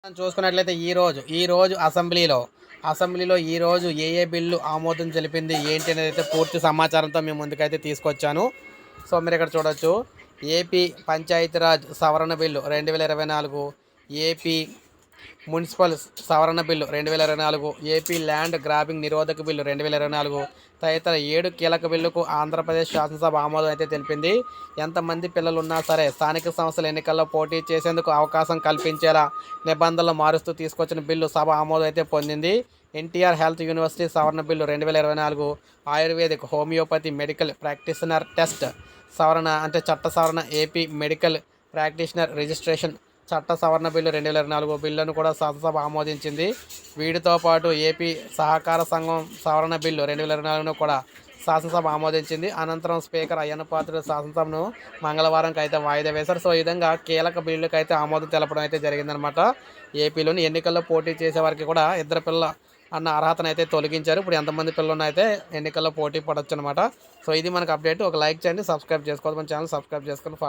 మనం చూసుకున్నట్లయితే ఈ రోజు అసెంబ్లీలో ఈరోజు ఏ బిల్లు ఆమోదం తెలిపింది ఏంటి అనేది అయితే పూర్తి సమాచారంతో మేము ముందుకైతే తీసుకొచ్చాను. సో మీరు ఇక్కడ చూడొచ్చు. ఏపీ పంచాయతీరాజ్ సవరణ బిల్లు 2024, ఏపీ మున్సిపల్ సవరణ బిల్లు 2024, ఏపీ ల్యాండ్ గ్రాబింగ్ నిరోధక బిల్లు 2024 తదితర 7 కీలక బిల్లుకు ఆంధ్రప్రదేశ్ శాసనసభ ఆమోదం అయితే తెలిపింది. ఎంతమంది పిల్లలు ఉన్నా సరే స్థానిక సంస్థల ఎన్నికల్లో పోటీ చేసేందుకు అవకాశం కల్పించేలా నిబంధనలు మారుస్తూ తీసుకొచ్చిన బిల్లు సభ ఆమోదం అయితే పొందింది. ఎన్టీఆర్ హెల్త్ యూనివర్సిటీ సవరణ bill 2024, ayurvedic homeopathy medical practitioner test సవరణ అంటే చట్ట సవరణ, ఏపీ మెడికల్ ప్రాక్టీషనర్ రిజిస్ట్రేషన్ చట్ట సవరణ బిల్లు 2024 బిల్లును కూడా శాసనసభ ఆమోదించింది. వీటితో పాటు ఏపీ సహకార సంఘం సవరణ బిల్లు 2024ను కూడా శాసనసభ ఆమోదించింది. అనంతరం స్పీకర్ అయ్యన్న పాత్రుడు శాసనసభను మంగళవారంకి అయితే వాయిదా వేశారు. సో ఈ విధంగా కీలక బిల్లుకి అయితే ఆమోదం తెలపడం అయితే జరిగిందనమాట. ఏపీలోని ఎన్నికల్లో పోటీ చేసే వారికి కూడా ఇద్దరు పిల్లల అన్న అర్హతను అయితే తొలగించారు. ఇప్పుడు ఎంతమంది పిల్లలు అయితే ఎన్నికల్లో పోటీ పడవచ్చు అనమాట. సో ఇది మనకు అప్డేట్. ఒక లైక్ చేయండి, సబ్స్క్రైబ్ చేసుకోవాలి, మన ఛానల్ సబ్స్క్రైబ్ చేసుకొని